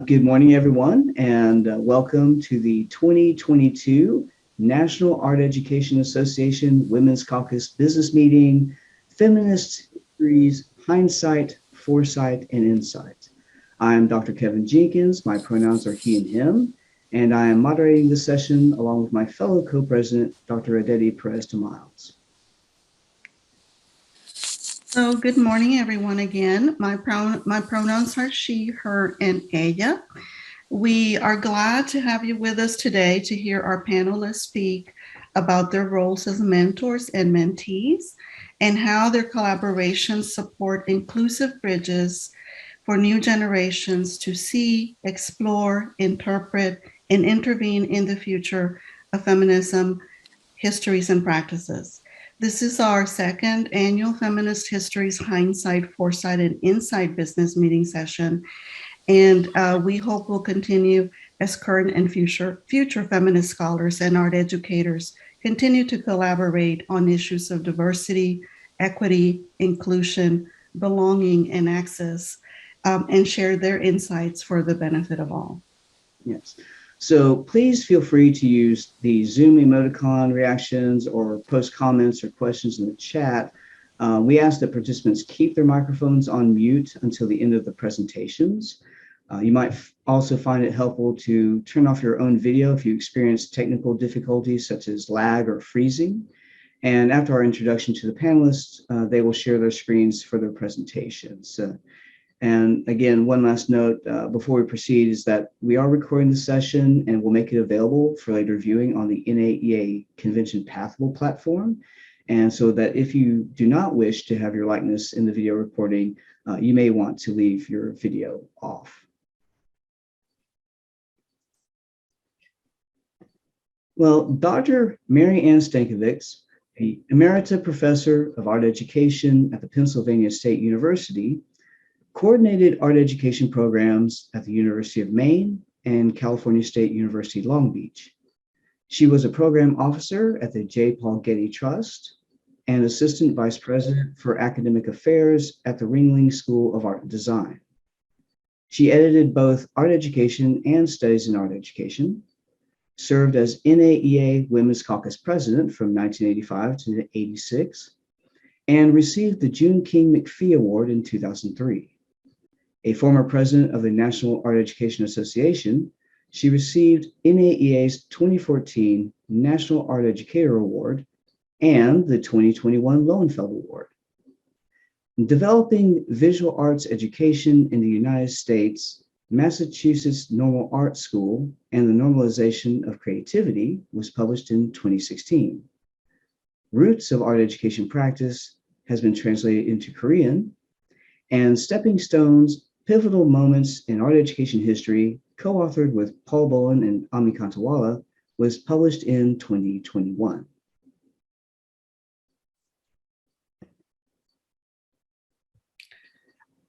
Good morning, everyone, and welcome to the 2022 National Art Education Association Women's Caucus Business Meeting, Feminist Histories, Hindsight, Foresight, and Insight. I'm Dr. Kevin Jenkins. My pronouns are he and him, and I am moderating this session along with my fellow co-president, Dr. Adetty Pérez. So good morning, everyone. Again, my pronouns are she, her, and ella. We are glad to have you with us today to hear our panelists speak about their roles as mentors and mentees and how their collaborations support inclusive bridges for new generations to see, explore, interpret, and intervene in the future of feminism, histories, and practices. This is our second annual Feminist Histories Hindsight, Foresight, and Insight business meeting session. And we hope will continue as current and future feminist scholars and art educators continue to collaborate on issues of diversity, equity, inclusion, belonging, and access, and share their insights for the benefit of all. Yes. So please feel free to use the Zoom emoticon reactions or post comments or questions in the chat. We ask that participants keep their microphones on mute until the end of the presentations. You might also find it helpful to turn off your own video if you experience technical difficulties such as lag or freezing. And after our introduction to the panelists, they will share their screens for their presentations. And again, one last note before we proceed is that we are recording the session and we'll make it available for later viewing on the NAEA Convention Pathable platform. And so that if you do not wish to have your likeness in the video recording, you may want to leave your video off. Well, Dr. Mary Ann Stankovics, the Emerita Professor of Art Education at the Pennsylvania State University, coordinated art education programs at the University of Maine and California State University, Long Beach. She was a program officer at the J. Paul Getty Trust and assistant vice president for academic affairs at the Ringling School of Art and Design. She edited both art education and studies in art education, served as NAEA Women's Caucus president from 1985 to 1986, and received the June King McPhee Award in 2003. A former president of the National Art Education Association, she received NAEA's 2014 National Art Educator Award and the 2021 Lowenfeld Award. Developing Visual Arts Education in the United States, Massachusetts Normal Art School, and the Normalization of Creativity was published in 2016. Roots of Art Education Practice has been translated into Korean, and Stepping Stones, Pivotal Moments in Art Education History, co-authored with Paul Bowen and Ami Kantawala, was published in 2021.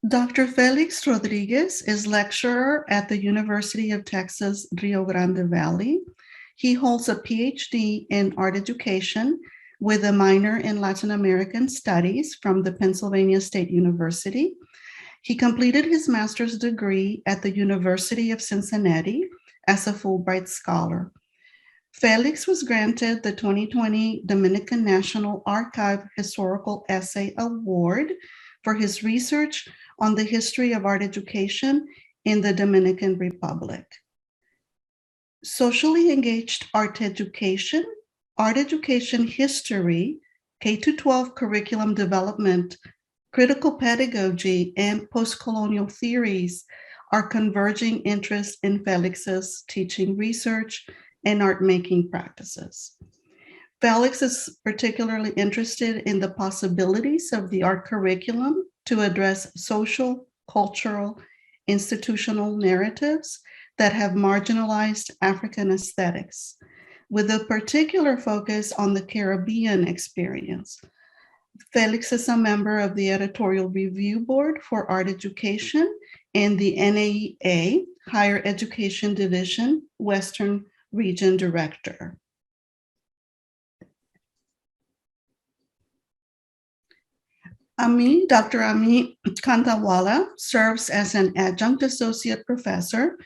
Dr. Felix Rodriguez is lecturer at the University of Texas, Rio Grande Valley. He holds a PhD in art education with a minor in Latin American studies from the Pennsylvania State University. He completed his master's degree at the University of Cincinnati as a Fulbright Scholar. Felix was granted the 2020 Dominican National Archive Historical Essay Award for his research on the history of art education in the Dominican Republic. Socially engaged art education history, K-12 curriculum development, critical pedagogy, and post-colonial theories are converging interests in Felix's teaching research and art-making practices. Felix is particularly interested in the possibilities of the art curriculum to address social, cultural, institutional narratives that have marginalized African aesthetics, with a particular focus on the Caribbean experience. Felix is a member of the Editorial Review Board for Art Education and the NAEA Higher Education Division Western Region Director. Dr. Ami Kantawala serves as an adjunct associate professor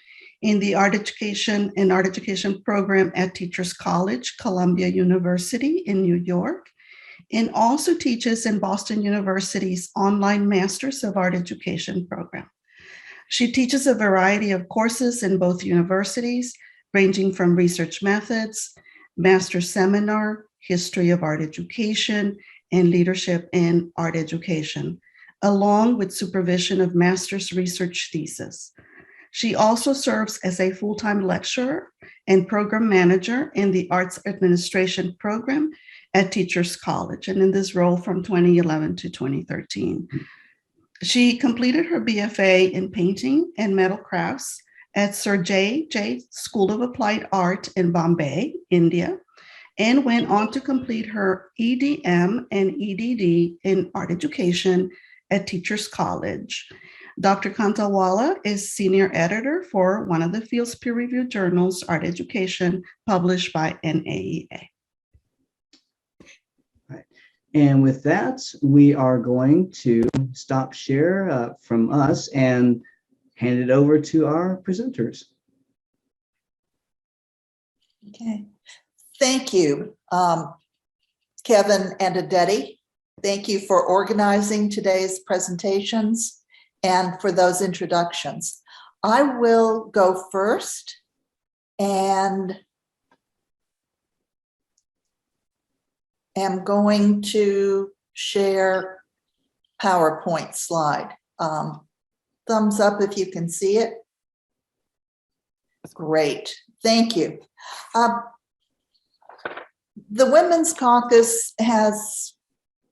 in the Art Education and Art Education program at Teachers College, Columbia University in New York, and also teaches in Boston University's online Masters of Art Education program. She teaches a variety of courses in both universities, ranging from research methods, master's seminar, history of art education, and leadership in art education, along with supervision of master's research thesis. She also serves as a full-time lecturer and program manager in the Arts Administration program at Teachers College, and in this role from 2011 to 2013. She completed her BFA in painting and metal crafts at Sir J. School of Applied Art in Bombay, India, and went on to complete her EDM and EDD in art education at Teachers College. Dr. Kantawala is senior editor for one of the field's peer-reviewed journals, Art Education, published by NAEA. Right. And with that, we are going to stop share from us and hand it over to our presenters. Okay. Thank you, Kevin and Adetty. Thank you for organizing today's presentations and for those introductions. I will go first and am going to share PowerPoint slide. Thumbs up if you can see it. Great, thank you. The Women's Caucus has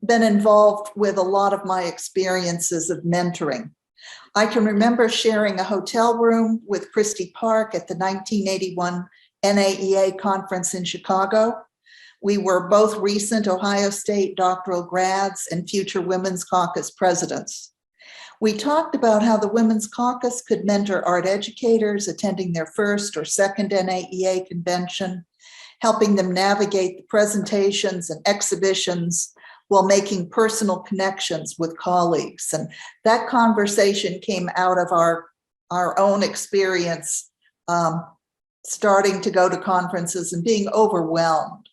been involved with a lot of my experiences of mentoring. I can remember sharing a hotel room with Christy Park at the 1981 NAEA conference in Chicago. We were both recent Ohio State doctoral grads and future Women's Caucus presidents. We talked about how the Women's Caucus could mentor art educators attending their first or second NAEA convention, helping them navigate the presentations and exhibitions while making personal connections with colleagues. And that conversation came out of our own experience, starting to go to conferences and being overwhelmed.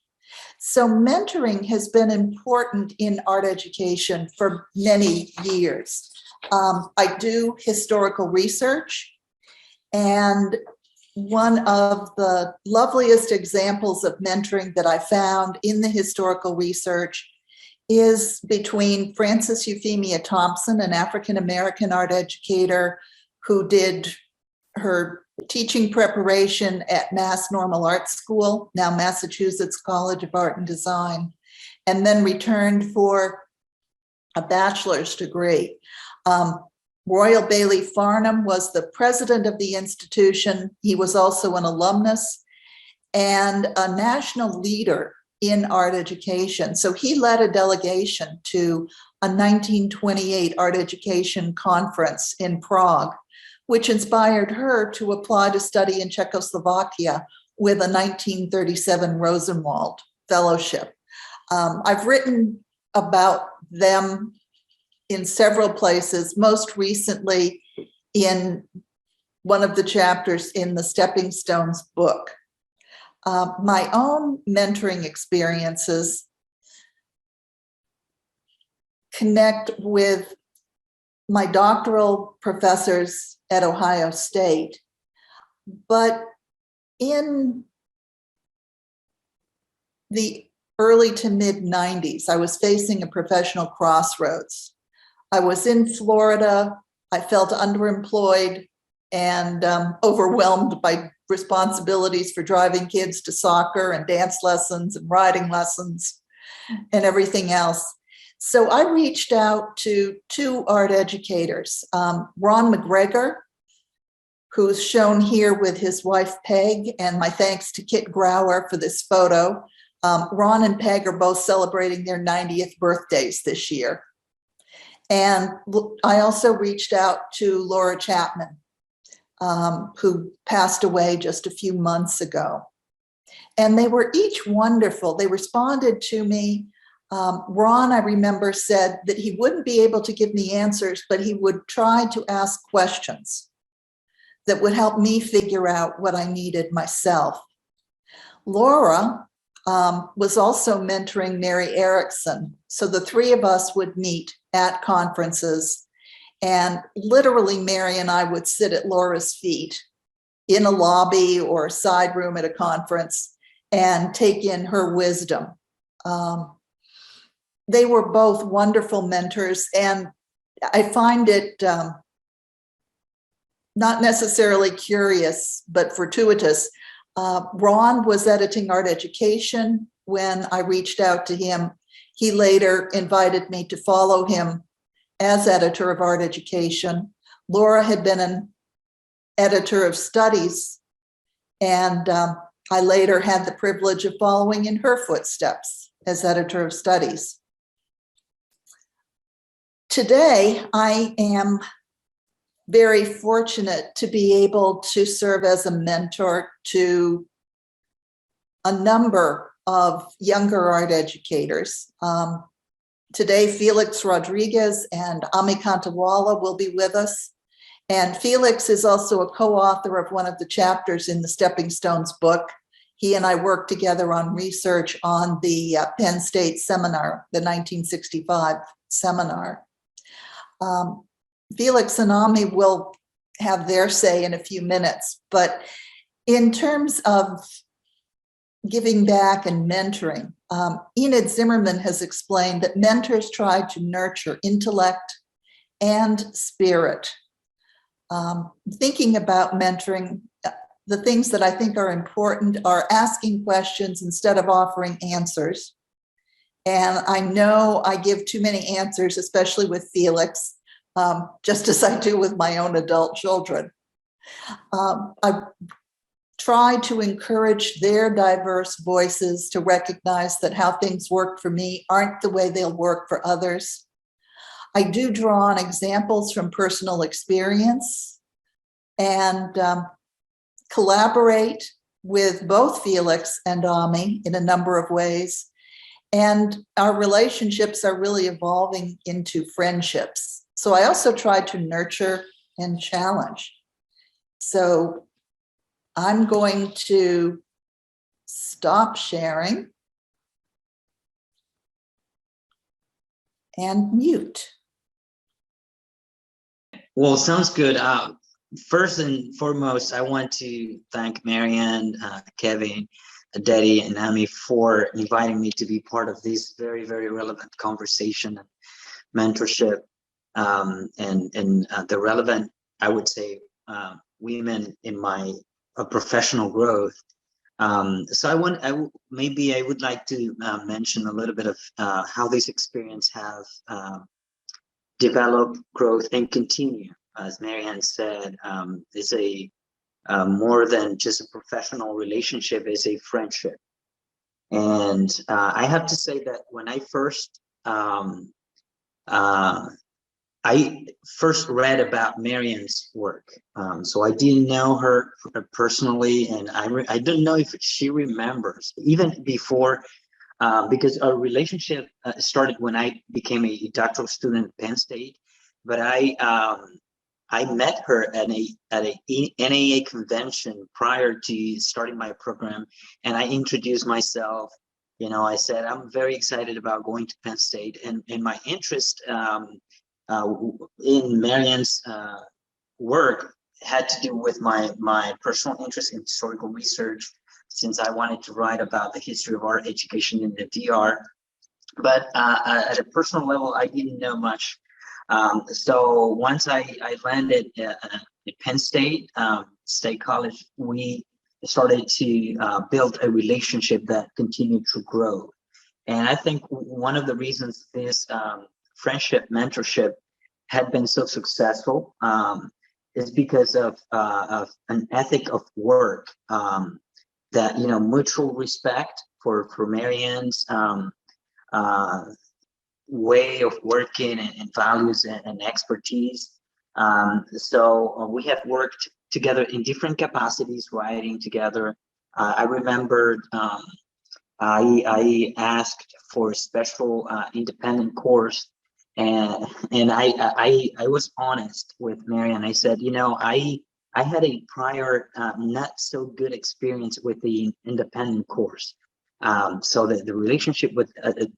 So mentoring has been important in art education for many years. I do historical research, and one of the loveliest examples of mentoring that I found in the historical research is between Frances Euphemia Thompson, an African-American art educator who did her teaching preparation at Mass Normal Art School, now Massachusetts College of Art and Design, and then returned for a bachelor's degree. Royal Bailey Farnham was the president of the institution. He was also an alumnus and a national leader in art education. So he led a delegation to a 1928 art education conference in Prague, which inspired her to apply to study in Czechoslovakia with a 1937 Rosenwald Fellowship. I've written about them in several places, most recently in one of the chapters in the Stepping Stones book. My own mentoring experiences connect with my doctoral professors at Ohio State, but in the early to mid 90s, I was facing a professional crossroads. I was in Florida. I felt underemployed and overwhelmed by responsibilities for driving kids to soccer and dance lessons and riding lessons and everything else. So I reached out to two art educators, Ron McGregor, who's shown here with his wife, Peg, and my thanks to Kit Grauer for this photo. Ron and Peg are both celebrating their 90th birthdays this year. And I also reached out to Laura Chapman, who passed away just a few months ago. And they were each wonderful. They responded to me Ron, I remember, said that he wouldn't be able to give me answers, but he would try to ask questions that would help me figure out what I needed myself. Laura was also mentoring Mary Erickson. So the three of us would meet at conferences, and literally Mary and I would sit at Laura's feet in a lobby or a side room at a conference and take in her wisdom. They were both wonderful mentors, and I find it not necessarily curious, but fortuitous. Ron was editing Art Education when I reached out to him. He later invited me to follow him as editor of Art Education. Laura had been an editor of Studies, and I later had the privilege of following in her footsteps as editor of Studies. Today, I am very fortunate to be able to serve as a mentor to a number of younger art educators. Today, Felix Rodriguez and Ami Kantawala will be with us. And Felix is also a co-author of one of the chapters in the Stepping Stones book. He and I worked together on research on the Penn State seminar, the 1965 seminar. Felix and Ami will have their say in a few minutes, but in terms of giving back and mentoring, Enid Zimmerman has explained that mentors try to nurture intellect and spirit. Thinking about mentoring, the things that I think are important are asking questions instead of offering answers. And I know I give too many answers, especially with Felix, just as I do with my own adult children. I try to encourage their diverse voices to recognize that how things work for me aren't the way they'll work for others. I do draw on examples from personal experience and collaborate with both Felix and Ami in a number of ways. And our relationships are really evolving into friendships. So I also try to nurture and challenge. So I'm going to stop sharing and mute. Well, sounds good. First and foremost, I want to thank Marianne, Kevin, Adetty, and Ami for inviting me to be part of this very, very relevant conversation and mentorship, and the relevant, I would say, women in my professional growth. So I would like to mention a little bit of how this experience have developed, growth, and continue. As Marianne said, is a more than just a professional relationship, is a friendship. And I have to say that when I first read about Marianne's work, so I didn't know her personally, and I don't know if she remembers, even before, because our relationship started when I became a doctoral student at Penn State, but I met her at a NAEA convention prior to starting my program, and I introduced myself. You know, I said, I'm very excited about going to Penn State, and my interest in Marianne's work had to do with my personal interest in historical research, since I wanted to write about the history of art education in the DR. But at a personal level, I didn't know much. So once I landed at Penn State, State College, we started to build a relationship that continued to grow. And I think one of the reasons this friendship, mentorship had been so successful is because of an ethic of work, that, you know, mutual respect for Marianne's way of working and values and expertise. So we have worked together in different capacities, writing together. I remember I asked for a special independent course, and I was honest with Marianne. I said, I had a prior not so good experience with the independent course. So the relationship with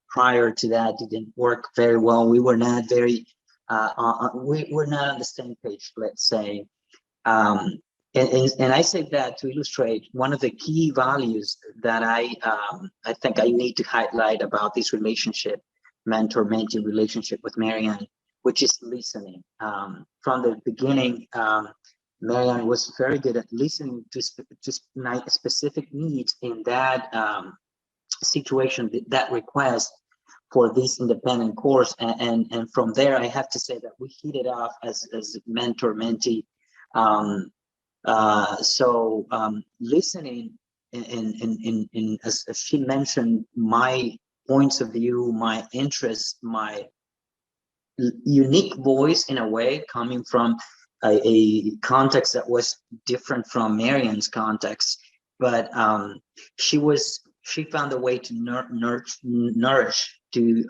prior to that didn't work very well. We were not very we were not on the same page, let's say. Um, and I say that to illustrate one of the key values that I think I need to highlight about this relationship, mentor-mentee relationship with Marianne, which is listening. From the beginning, Marianne was very good at listening to specific needs in that situation, that request for this independent course. And from there, I have to say that we hit it off as mentor-mentee. Listening in as she mentioned, my points of view, my interests, my unique voice in a way, coming from a context that was different from Marianne's context, but she found a way to nourish, to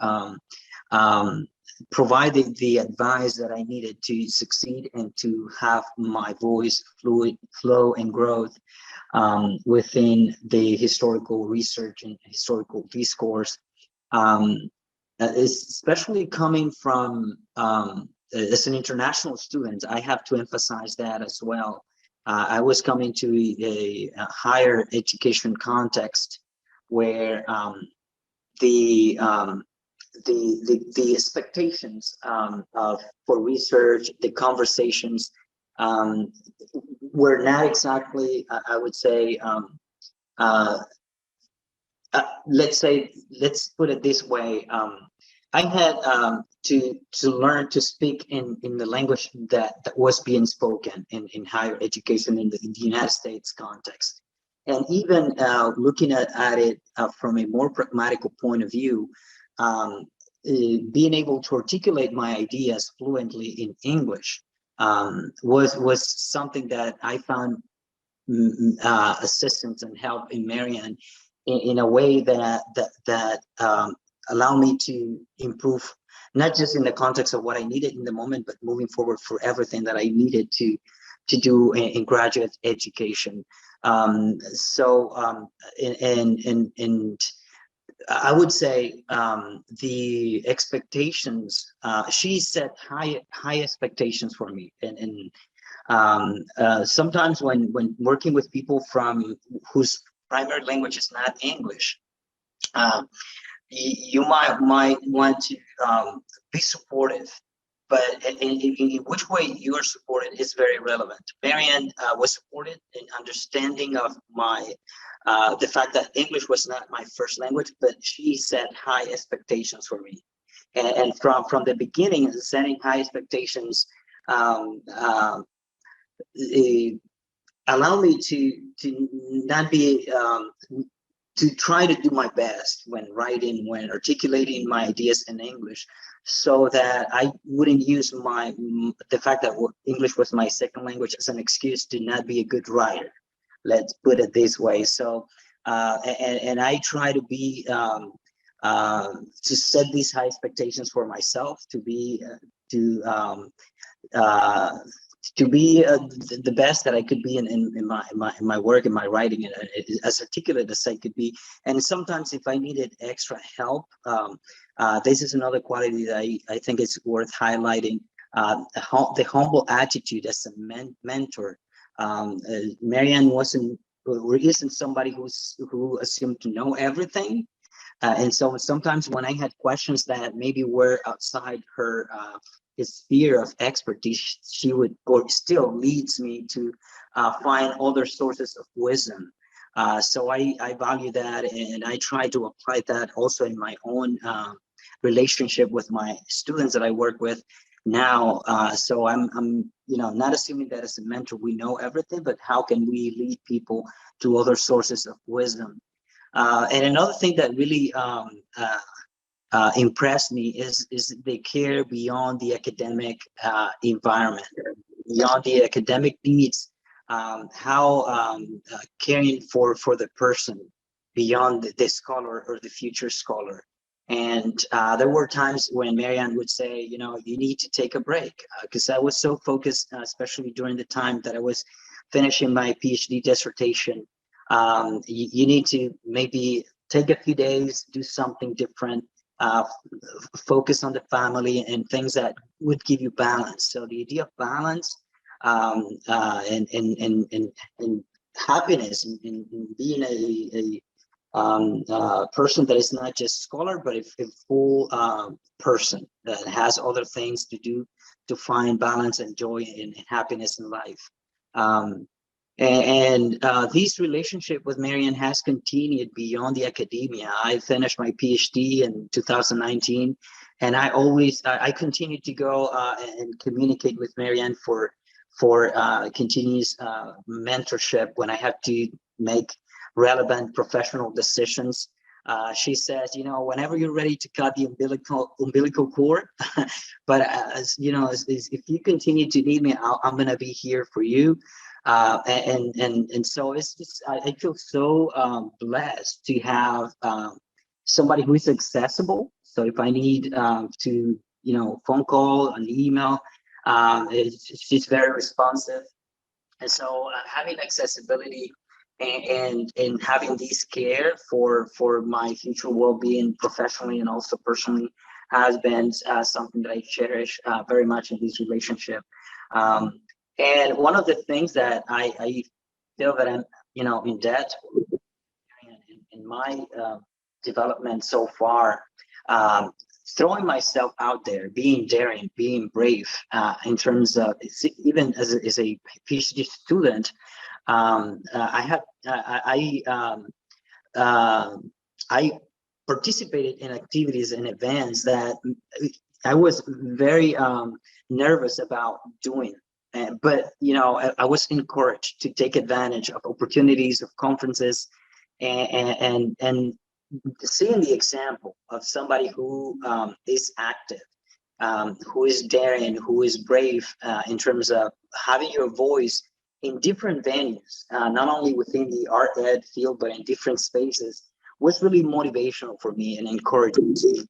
provided the advice that I needed to succeed and to have my voice flow and growth within the historical research and historical discourse, especially coming from, as an international student, I have to emphasize that as well. I was coming to a higher education context where the expectations for research, the conversations were not exactly, I would say, let's put it this way. I had to learn to speak in the language that was being spoken in higher education in the United States context. And even looking at it from a more pragmatical point of view, being able to articulate my ideas fluently in English was something that I found assistance and help in Marianne in a way that allowed me to improve, not just in the context of what I needed in the moment, but moving forward for everything that I needed to do in graduate education. And I would say the expectations, she set high expectations for me. And sometimes when working with people from whose primary language is not English, you might want to be supportive, but in which way you are supported is very relevant. Marianne was supported in understanding of my the fact that English was not my first language, but she set high expectations for me, and from the beginning, setting high expectations allow me to not be to try to do my best when writing, when articulating my ideas in English, so that I wouldn't use the fact that English was my second language as an excuse to not be a good writer. Let's put it this way. So, and I try to be to set these high expectations for myself, to be the best that I could be in my work, in my writing, and as articulate as I could be. And sometimes if I needed extra help, this is another quality that I think is worth highlighting, the humble attitude as a mentor. Marianne isn't somebody who assumed to know everything. And so sometimes when I had questions that maybe were outside her sphere of expertise, she would, or still leads me to find other sources of wisdom. So I value that, and I try to apply that also in my own relationship with my students that I work with now. So I'm not assuming that as a mentor we know everything, but how can we lead people to other sources of wisdom? And another thing that really impressed me is they care beyond the academic environment, beyond the academic needs, how caring for the person beyond the scholar or the future scholar. And there were times when Marianne would say, you know, you need to take a break, because I was so focused, especially during the time that I was finishing my PhD dissertation. You need to maybe take a few days, do something different, focus on the family and things that would give you balance. So the idea of balance and happiness in being a person that is not just scholar, but a full person that has other things to do to find balance and joy and happiness in life. This relationship with Marianne has continued beyond the academia. I finished my PhD in 2019, and I continue to go and communicate with Marianne for continuous mentorship when I have to make relevant professional decisions. She says, you know, whenever you're ready to cut the umbilical cord, but if you continue to need me, I'm gonna be here for you. And so it's just, I feel so blessed to have somebody who is accessible. So if I need to, you know, phone call, an email, she's very responsive. And so having accessibility and having this care for my future well-being professionally and also personally has been something that I cherish very much in this relationship. And one of the things that I feel that I'm, you know, in debt in my development so far, throwing myself out there, being daring, being brave, in terms of even as a PhD student, I participated in activities and events that I was very nervous about doing. But, you know, I was encouraged to take advantage of opportunities, of conferences, and seeing the example of somebody who is active, who is daring, who is brave in terms of having your voice in different venues, not only within the art ed field, but in different spaces, was really motivational for me and encouraging to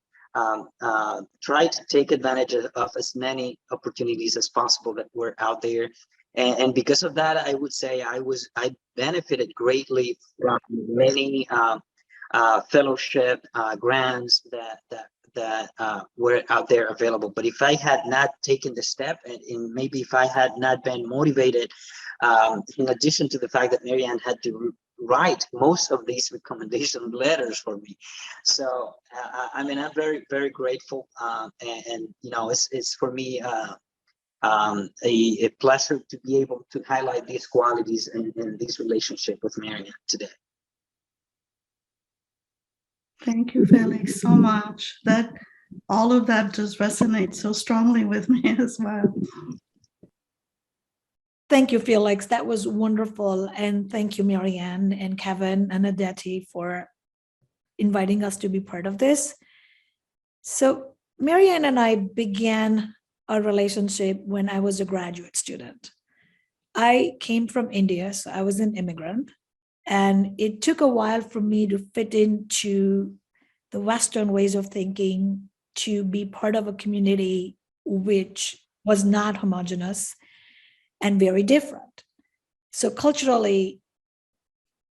try to take advantage of as many opportunities as possible that were out there. And because of that, I would say I benefited greatly from many fellowship grants that were out there available. But if I had not taken the step, and maybe if I had not been motivated, in addition to the fact that Marianne had to write most of these recommendation letters for me. So, I mean, I'm very, very grateful. And you know, it's for me a pleasure to be able to highlight these qualities in this relationship with Marianne today. Thank you, Felix, so much. All of that just resonates so strongly with me as well. Thank you, Felix. That was wonderful. And thank you, Marianne and Kevin and Adetty, for inviting us to be part of this. So Marianne and I began our relationship when I was a graduate student. I came from India, so I was an immigrant. And it took a while for me to fit into the Western ways of thinking, to be part of a community which was not homogeneous and very different. So culturally,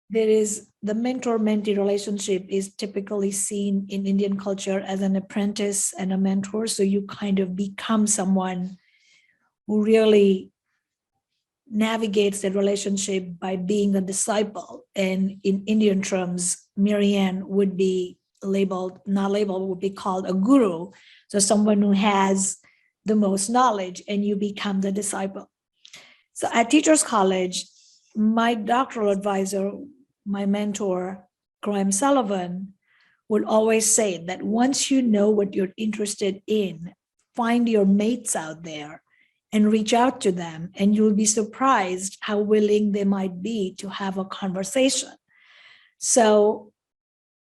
there is the mentor-mentee relationship is typically seen in Indian culture as an apprentice and a mentor. So you kind of become someone who really navigates that relationship by being a disciple. And in Indian terms, Marianne would be would be called a guru. So someone who has the most knowledge, and you become the disciple. So at Teachers College, my doctoral advisor, my mentor, Graham Sullivan, would always say that once you know what you're interested in, find your mates out there and reach out to them, and you'll be surprised how willing they might be to have a conversation. So,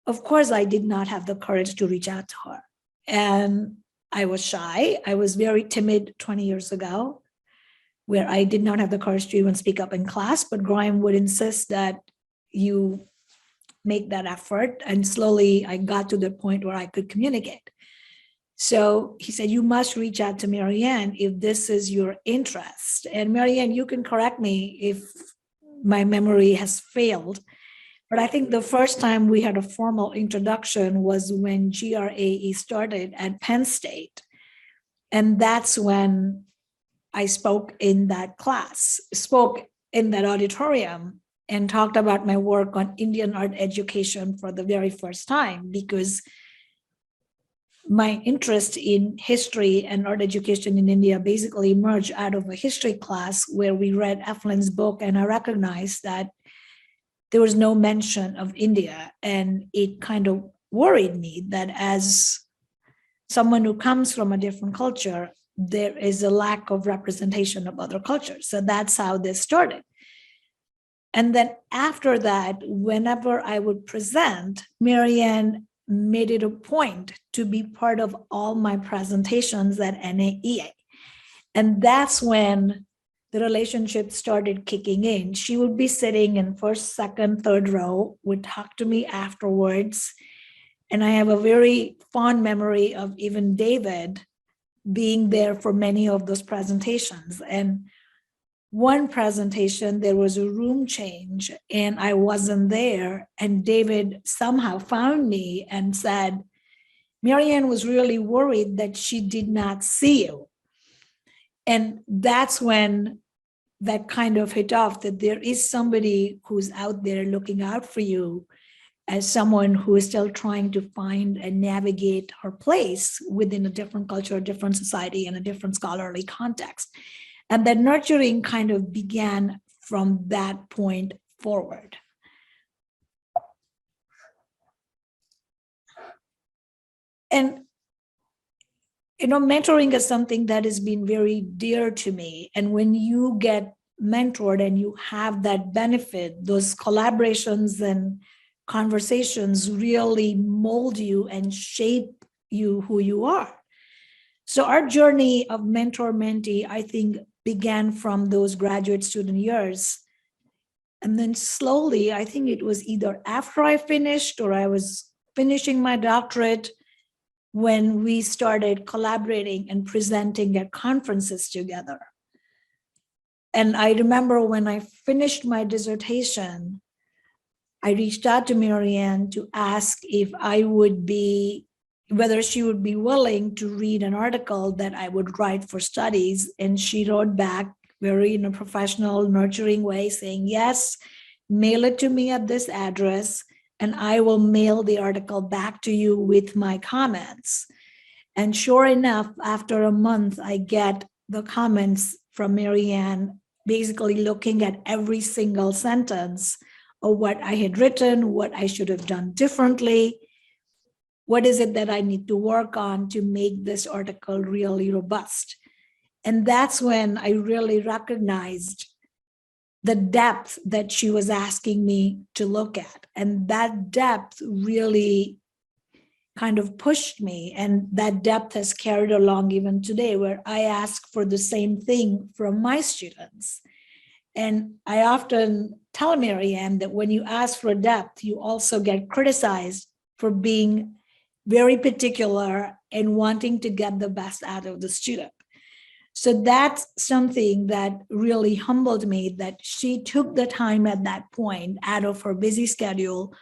of course, I did not have the courage to reach out to her. And I was shy. I was very timid 20 years ago, where I did not have the courage to even speak up in class, but Graham would insist that you make that effort. And slowly I got to the point where I could communicate. So he said, you must reach out to Marianne if this is your interest. And Marianne, you can correct me if my memory has failed. But I think the first time we had a formal introduction was when GRAE started at Penn State. And that's when I spoke in that class, spoke in that auditorium, and talked about my work on Indian art education for the very first time, because my interest in history and art education in India basically emerged out of a history class where we read Eflin's book, and I recognized that there was no mention of India. And it kind of worried me that as someone who comes from a different culture, there is a lack of representation of other cultures. So that's how this started. And then after that, whenever I would present, Marianne made it a point to be part of all my presentations at NAEA. And that's when the relationship started kicking in. She would be sitting in first, second, third row, would talk to me afterwards. And I have a very fond memory of even David being there for many of those presentations. And one presentation, there was a room change and I wasn't there. And David somehow found me and said, Marianne was really worried that she did not see you. And that's when that kind of hit off, that there is somebody who's out there looking out for you as someone who is still trying to find and navigate her place within a different culture, a different society, and a different scholarly context. And that nurturing kind of began from that point forward. And, mentoring is something that has been very dear to me. And when you get mentored and you have that benefit, those collaborations and conversations really mold you and shape you who you are. So our journey of mentor-mentee, I think, began from those graduate student years. And then slowly, I think it was either after I finished or I was finishing my doctorate when we started collaborating and presenting at conferences together. And I remember when I finished my dissertation, I reached out to Marianne to ask if whether she would be willing to read an article that I would write for studies. And she wrote back very in a professional, nurturing way saying, yes, mail it to me at this address, and I will mail the article back to you with my comments. And sure enough, after a month, I get the comments from Marianne, basically looking at every single sentence of what I had written, what I should have done differently. What is it that I need to work on to make this article really robust? And that's when I really recognized the depth that she was asking me to look at. And that depth really kind of pushed me. And that depth has carried along even today, where I ask for the same thing from my students. And I often tell Marianne that when you ask for depth, you also get criticized for being very particular and wanting to get the best out of the student. So that's something that really humbled me, that she took the time at that point out of her busy schedule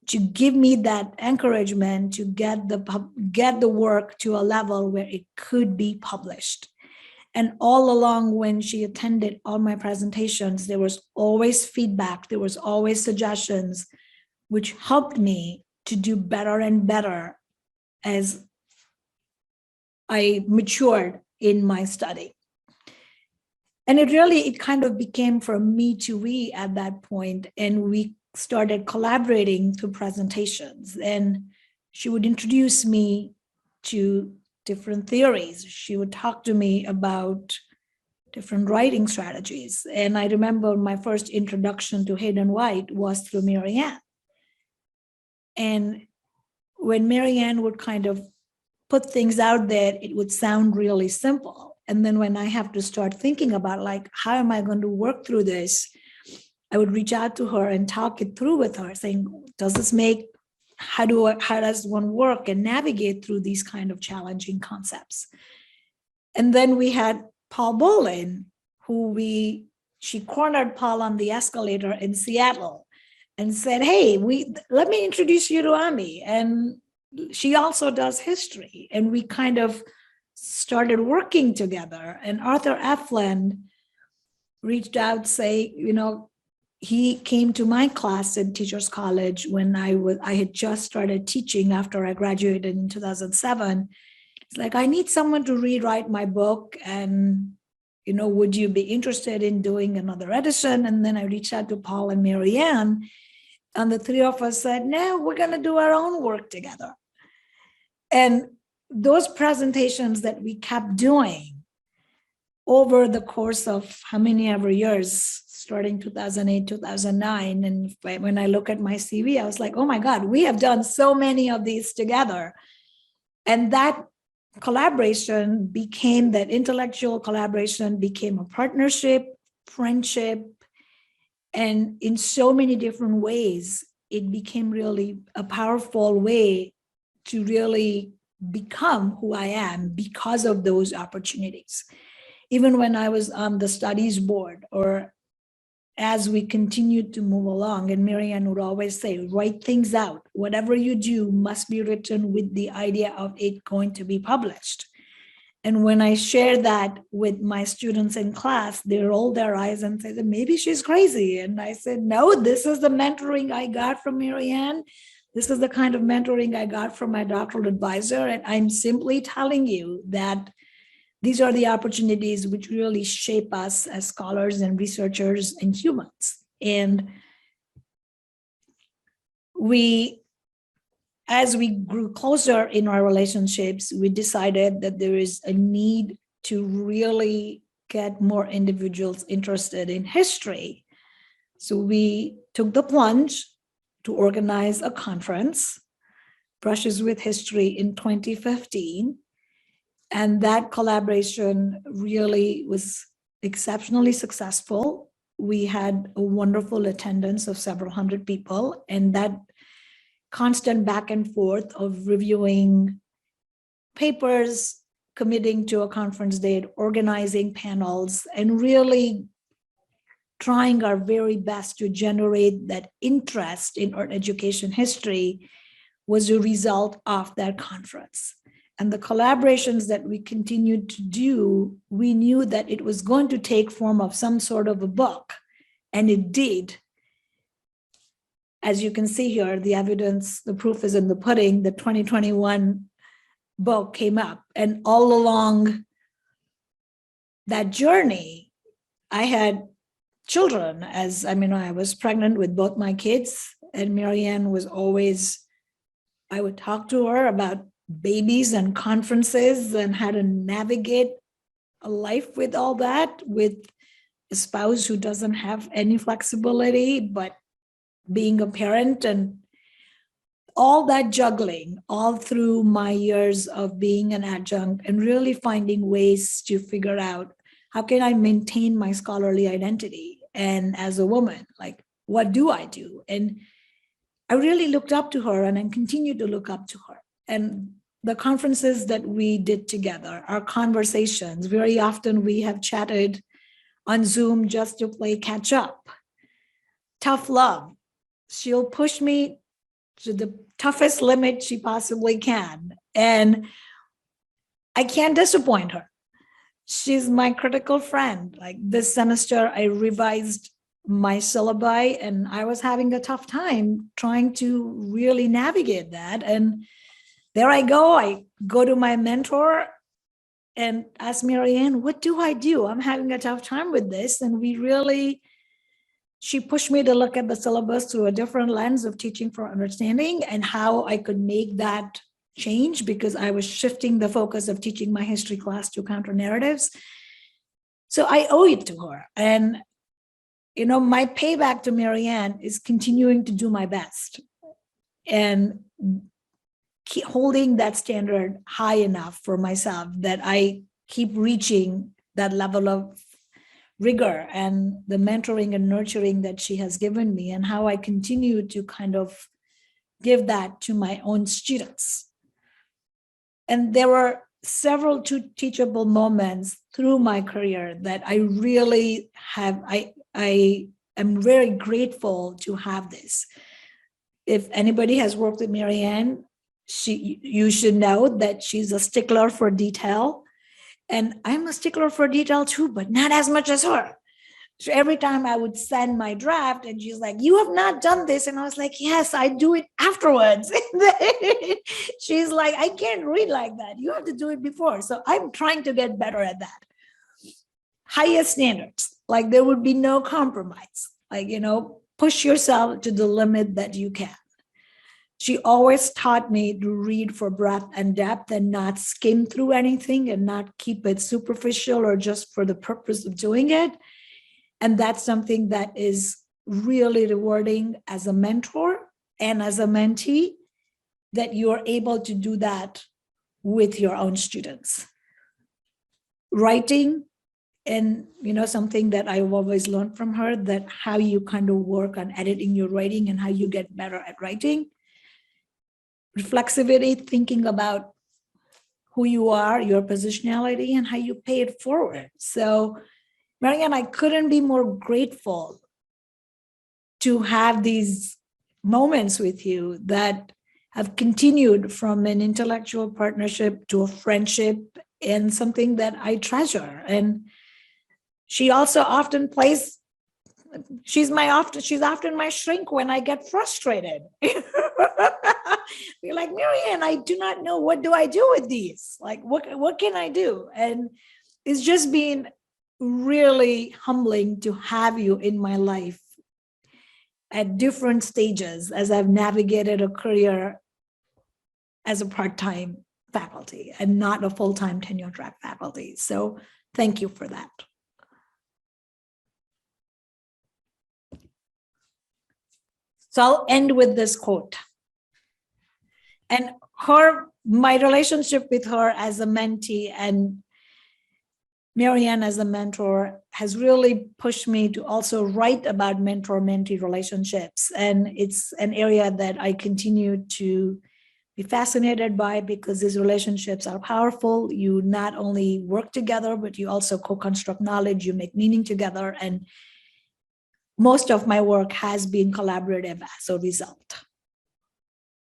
to give me that encouragement to get the work to a level where it could be published. And all along when she attended all my presentations, there was always feedback, there was always suggestions, which helped me to do better and better as I matured in my study. And it kind of became from me to we at that point, and we started collaborating through presentations. And she would introduce me to different theories. She would talk to me about different writing strategies. And I remember my first introduction to Hayden White was through Marianne. And when Marianne would kind of put things out there, it would sound really simple. And then when I have to start thinking about, like, how am I going to work through this? I would reach out to her and talk it through with her, saying, does this make, how does one work and navigate through these kind of challenging concepts? And then we had Paul Bolin, she cornered Paul on the escalator in Seattle and said, hey, let me introduce you to Ami. And she also does history. And we kind of started working together. And Arthur Eflin reached out, say, he came to my class in Teachers College when I had just started teaching after I graduated in 2007. It's like, I need someone to rewrite my book, and would you be interested in doing another edition? And then I reached out to Paul and Marianne, and the three of us said, no, we're going to do our own work together. And those presentations that we kept doing over the course of how many ever years, starting 2008, 2009. And when I look at my CV, I was like, oh my God, we have done so many of these together. And that collaboration became, that intellectual collaboration became a partnership, friendship, and in so many different ways, it became really a powerful way to really become who I am because of those opportunities. Even when I was on the studies board, or as we continued to move along, and Marianne would always say, write things out. Whatever you do must be written with the idea of it going to be published. And when I share that with my students in class, they roll their eyes and say, maybe she's crazy. And I said, no, this is the mentoring I got from Marianne. This is the kind of mentoring I got from my doctoral advisor. And I'm simply telling you that these are the opportunities which really shape us as scholars and researchers and humans. And as we grew closer in our relationships, we decided that there is a need to really get more individuals interested in history. So we took the plunge to organize a conference, Brushes with History, in 2015. And that collaboration really was exceptionally successful. We had a wonderful attendance of several hundred people, and that constant back and forth of reviewing papers, committing to a conference date, organizing panels, and really trying our very best to generate that interest in art education history was a result of that conference. And the collaborations that we continued to do, we knew that it was going to take form of some sort of a book, and it did. As you can see here, the evidence, the proof is in the pudding. The 2021 book came up, and all along that journey, I had children. I was pregnant with both my kids, and Marianne was always, I would talk to her about babies and conferences and how to navigate a life with all that, with a spouse who doesn't have any flexibility, but being a parent, and all that juggling all through my years of being an adjunct, and really finding ways to figure out how can I maintain my scholarly identity. And as a woman, like, what do I do? And I really looked up to her, and I continue to look up to her. And the conferences that we did together, our conversations, very often we have chatted on Zoom just to play catch up. Tough love. She'll push me to the toughest limit she possibly can. And I can't disappoint her. She's my critical friend. Like this semester, I revised my syllabi, and I was having a tough time trying to really navigate that. And there I go to my mentor and ask Marianne, what do I do? I'm having a tough time with this. And she pushed me to look at the syllabus through a different lens of teaching for understanding, and how I could make that change, because I was shifting the focus of teaching my history class to counter narratives. So I owe it to her. And, my payback to Marianne is continuing to do my best and keep holding that standard high enough for myself that I keep reaching that level of rigor and the mentoring and nurturing that she has given me, and how I continue to kind of give that to my own students. And there were several teachable moments through my career that I really have, I am very grateful to have this. If anybody has worked with Marianne, you should know that she's a stickler for detail. And I'm a stickler for detail too, but not as much as her. So every time I would send my draft and she's like, you have not done this. And I was like, yes, I do it afterwards. And then she's like, I can't read like that. You have to do it before. So I'm trying to get better at that. Highest standards, like there would be no compromise. Like, push yourself to the limit that you can. She always taught me to read for breadth and depth and not skim through anything and not keep it superficial or just for the purpose of doing it. And that's something that is really rewarding as a mentor and as a mentee, that you're able to do that with your own students. Writing, and something that I've always learned from her, that how you kind of work on editing your writing and how you get better at writing. Reflexivity, thinking about who you are, your positionality, and how you pay it forward. So Marianne, I couldn't be more grateful to have these moments with you that have continued from an intellectual partnership to a friendship, and something that I treasure. And she also often plays, she's often my shrink when I get frustrated. You're like, Marianne, I do not know, what do I do with these? Like, what can I do? And it's just been really humbling to have you in my life at different stages as I've navigated a career as a part-time faculty and not a full-time tenure track faculty. So thank you for that. So I'll end with this quote. And my relationship with her as a mentee and Marianne as a mentor has really pushed me to also write about mentor-mentee relationships. And it's an area that I continue to be fascinated by, because these relationships are powerful. You not only work together, but you also co-construct knowledge, you make meaning together. And most of my work has been collaborative as a result.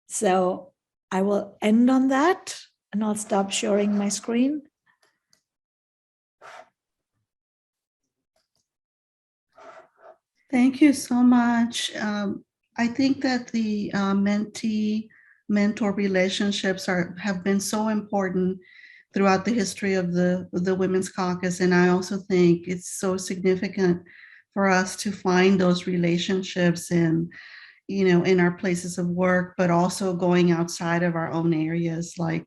So I will end on that, and I'll stop sharing my screen. Thank you so much. I think that the mentee-mentor relationships have been so important throughout the history of the Women's Caucus, and I also think it's so significant for us to find those relationships in our places of work, but also going outside of our own areas, like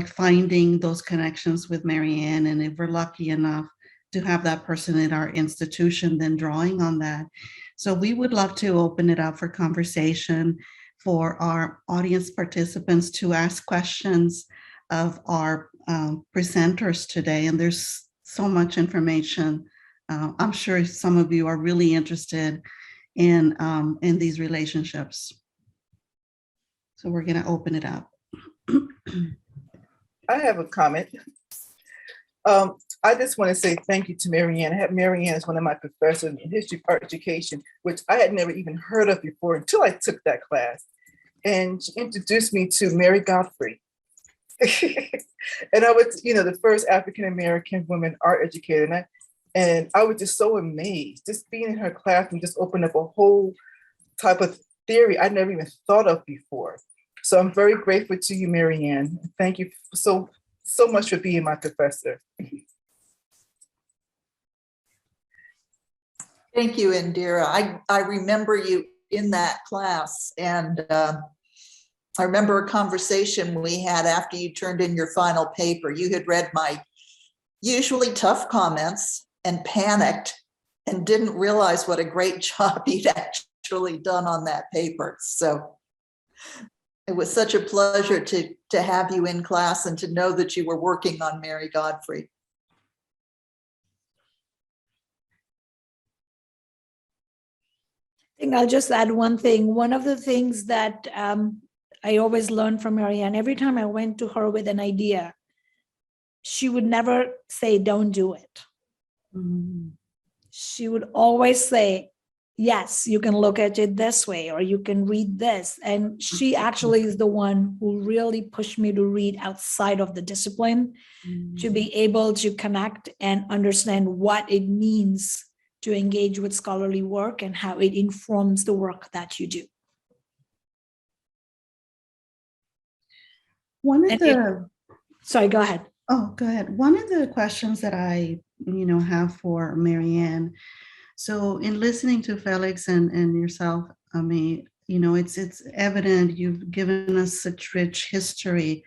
finding those connections with Marianne, and if we're lucky enough to have that person in our institution, then drawing on that. So we would love to open it up for conversation for our audience participants to ask questions of our presenters today. And there's so much information. I'm sure some of you are really interested in these relationships. So we're going to open it up. I have a comment. I just want to say thank you to Marianne. I had Marianne as one of my professors in history of art education, which I had never even heard of before until I took that class. And she introduced me to Mary Godfrey. And I was, the first African-American woman art educator. And I was just so amazed, just being in her class and just opened up a whole type of theory I never even thought of before. So I'm very grateful to you, Marianne. Thank you so much for being my professor. Thank you, Indira. I remember you in that class, and I remember a conversation we had after you turned in your final paper. You had read my usually tough comments and panicked and didn't realize what a great job you'd actually done on that paper. So it was such a pleasure to have you in class and to know that you were working on Mary Godfrey. I think I'll just add one thing. One of the things that I always learned from Marianne, every time I went to her with an idea, she would never say, don't do it. Mm-hmm. She would always say, yes, you can look at it this way, or you can read this. And she actually is the one who really pushed me to read outside of the discipline, to be able to connect and understand what it means to engage with scholarly work and how it informs the work that you do. One of And the Sorry, go ahead. Oh, go ahead. One of the questions that I, have for Marianne. So in listening to Felix and yourself, I mean, it's evident you've given us such rich history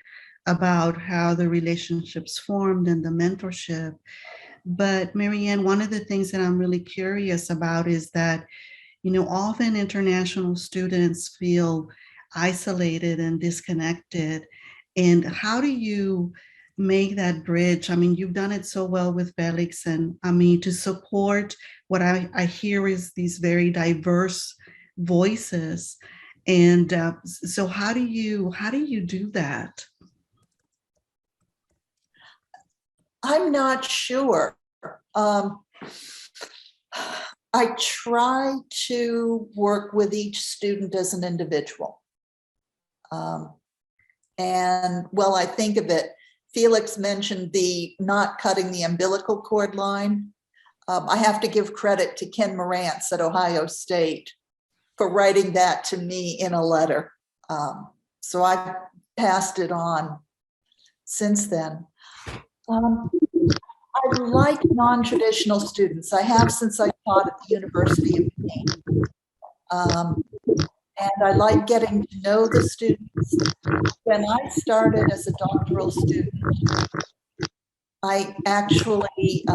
about how the relationships formed and the mentorship. But Marianne, one of the things that I'm really curious about is that, often international students feel isolated and disconnected. And how do you make that bridge? I mean, you've done it so well with Felix, and I mean, to support what I hear is these very diverse voices. And so how do you do that? I'm not sure. I try to work with each student as an individual. And while I think of it, Felix mentioned the not cutting the umbilical cord line. I have to give credit to Ken Morantz at Ohio State for writing that to me in a letter. So I've passed it on since then. I like non-traditional students. I have since I taught at the University of Maine. And I like getting to know the students. When I started as a doctoral student, I actually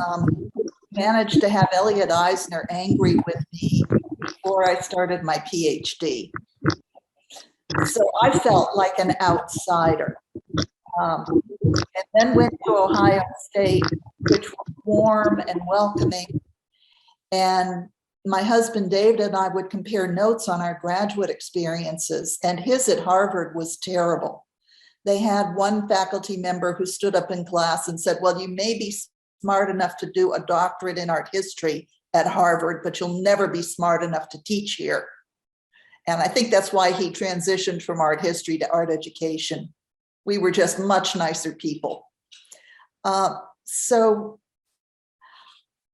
managed to have Elliot Eisner angry with me before I started my PhD. So I felt like an outsider. And then went to Ohio State, which was warm and welcoming. And my husband, David, and I would compare notes on our graduate experiences, and his at Harvard was terrible. They had one faculty member who stood up in class and said, well, you may be smart enough to do a doctorate in art history at Harvard, but you'll never be smart enough to teach here. And I think that's why he transitioned from art history to art education. We were just much nicer people. So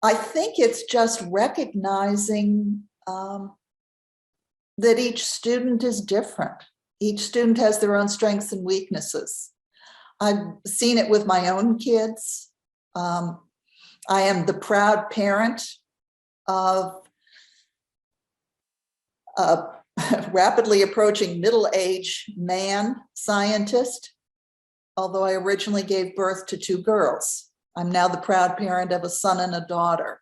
I think it's just recognizing that each student is different. Each student has their own strengths and weaknesses. I've seen it with my own kids. I am the proud parent of a rapidly approaching middle-aged man scientist, although I originally gave birth to 2 girls. I'm now the proud parent of a son and a daughter.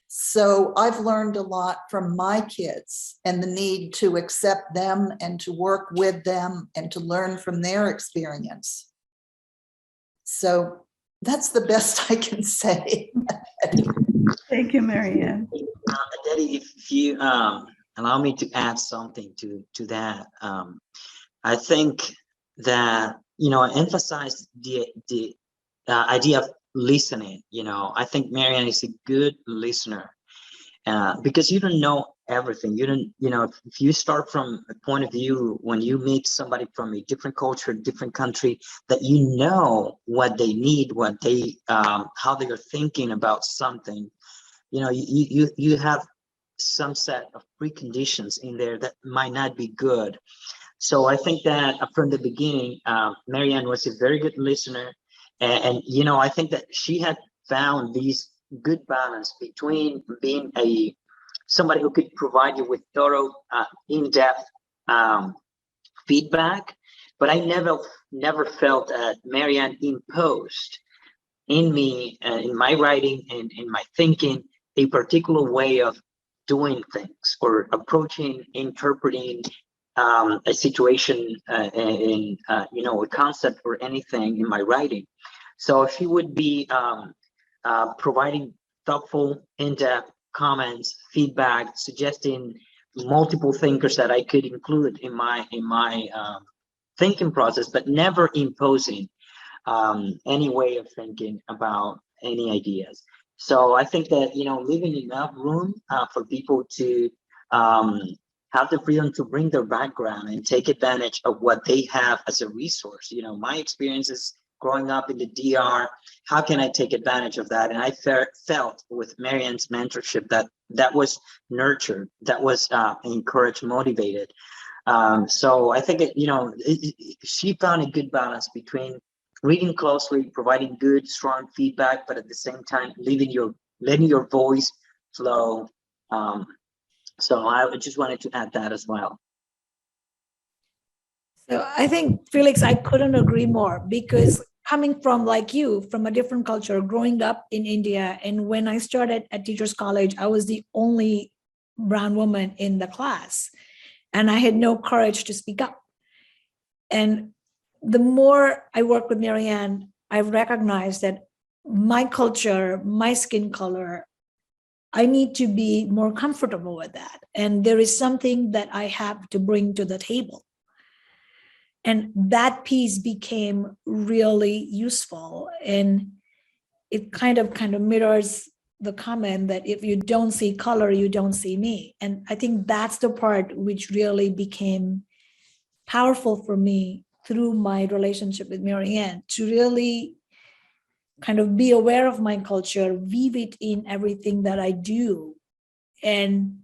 So I've learned a lot from my kids and the need to accept them and to work with them and to learn from their experience. So that's the best I can say. Thank you, Marianne. Adetty, if you allow me to add something to that, I think that, I emphasize the idea of listening. I think Marianne is a good listener because you don't know everything. You don't, if you start from a point of view when you meet somebody from a different culture, different country, that you know what they need, what they, how they are thinking about something, you have some set of preconditions in there that might not be good. So I think that from the beginning, Marianne was a very good listener. And I think that she had found these good balance between being somebody who could provide you with thorough, in-depth feedback, but I never felt that Marianne imposed in me, in my writing and in my thinking, a particular way of doing things or approaching, interpreting a situation in a concept or anything in my writing. So she would be providing thoughtful, in-depth comments, feedback, suggesting multiple thinkers that I could include in my thinking process, but never imposing any way of thinking about any ideas. So I think that, leaving enough room for people to have the freedom to bring their background and take advantage of what they have as a resource. My experiences growing up in the DR, how can I take advantage of that? And I felt with Marianne's mentorship that was nurtured, that was encouraged, motivated. So I think she found a good balance between reading closely, providing good, strong feedback, but at the same time, letting your voice flow. So I just wanted to add that as well. So I think, Felix, I couldn't agree more, because coming from, like you, from a different culture, growing up in India, and when I started at Teachers College, I was the only brown woman in the class, and I had no courage to speak up. And the more I work with Marianne, I've recognized that my culture, my skin color, I need to be more comfortable with that. And there is something that I have to bring to the table. And that piece became really useful. And it kind of mirrors the comment that if you don't see color, you don't see me. And I think that's the part which really became powerful for me through my relationship with Marianne, to really kind of be aware of my culture, weave it in everything that I do. And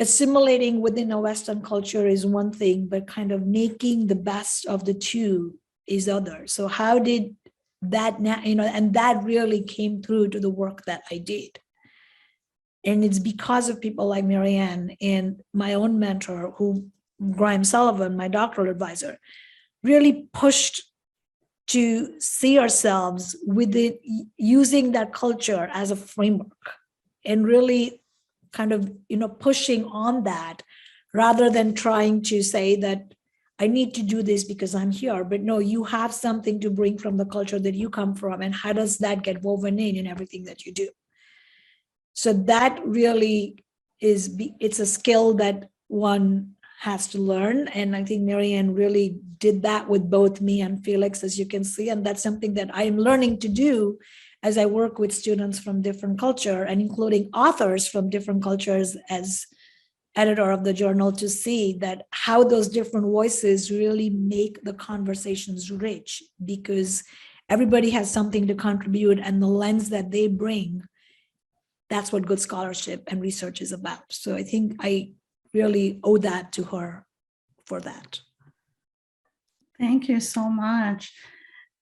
assimilating within a Western culture is one thing, but kind of making the best of the two is other. So how did that, and that really came through to the work that I did. And it's because of people like Marianne and my own mentor, Graham Sullivan, my doctoral advisor, really pushed to see ourselves within, using that culture as a framework, and really kind of, pushing on that, rather than trying to say that I need to do this because I'm here. But no, you have something to bring from the culture that you come from, and how does that get woven in everything that you do? So that really it's a skill that one has to learn. And I think Marianne really did that with both me and Felix, as you can see. And that's something that I am learning to do as I work with students from different culture, and including authors from different cultures as editor of the journal, to see that how those different voices really make the conversations rich, because everybody has something to contribute, and the lens that they bring, that's what good scholarship and research is about. So I think I really owe that to her for that. Thank you so much.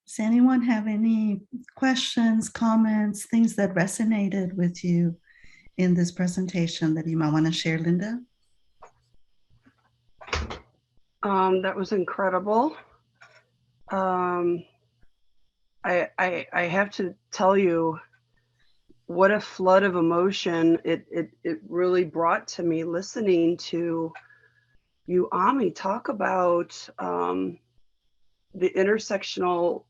Does anyone have any questions, comments, things that resonated with you in this presentation that you might want to share, Linda? That was incredible. I have to tell you, what a flood of emotion it really brought to me listening to you, Ami, talk about the intersectional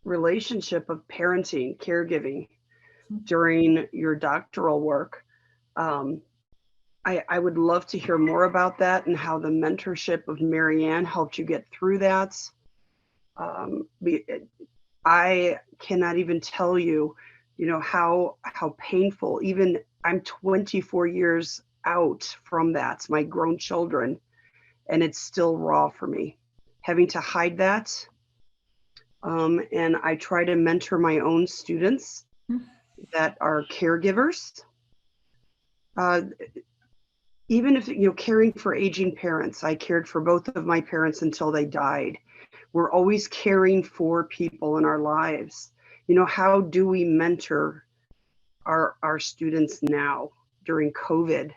relationship of parenting, caregiving during your doctoral work. I would love to hear more about that, and how the mentorship of Marianne helped you get through that. I cannot even tell you, how painful, even I'm 24 years out from that, my grown children, and it's still raw for me, having to hide that. And I try to mentor my own students that are caregivers. Even if, caring for aging parents, I cared for both of my parents until they died. We're always caring for people in our lives. How do we mentor our students now during COVID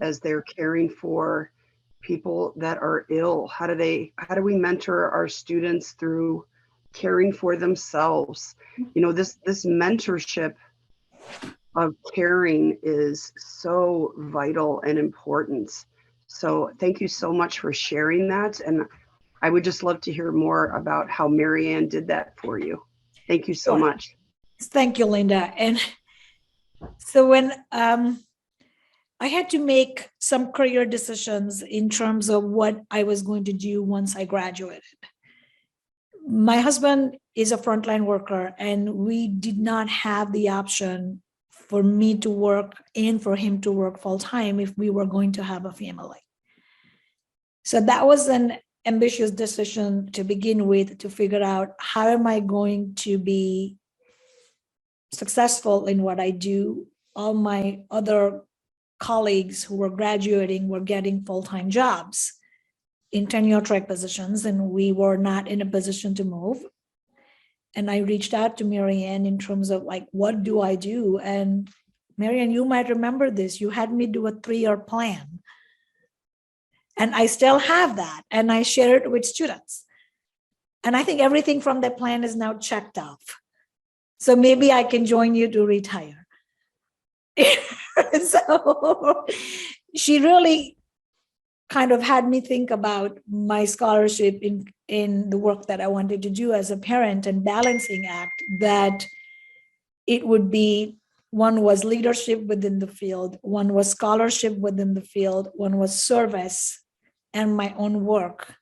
as they're caring for people that are ill? How do we mentor our students through caring for themselves? This mentorship of caring is so vital and important. So thank you so much for sharing that. And I would just love to hear more about how Marianne did that for you. Thank you so much. Thank you, Linda. And so when I had to make some career decisions in terms of what I was going to do once I graduated. My husband is a frontline worker, and we did not have the option for me to work and for him to work full time if we were going to have a family. So that was an ambitious decision to begin with, to figure out how am I going to be successful in what I do. All my other colleagues who were graduating were getting full-time jobs in tenure track positions, and we were not in a position to move. And I reached out to Marianne in terms of like, what do I do? And Marianne, you might remember this. You had me do a 3-year plan. And I still have that. And I share it with students. And I think everything from that plan is now checked off. So maybe I can join you to retire. So she really kind of had me think about my scholarship in the work that I wanted to do as a parent, and balancing act that it would be, one was leadership within the field, one was scholarship within the field, one was service and my own work.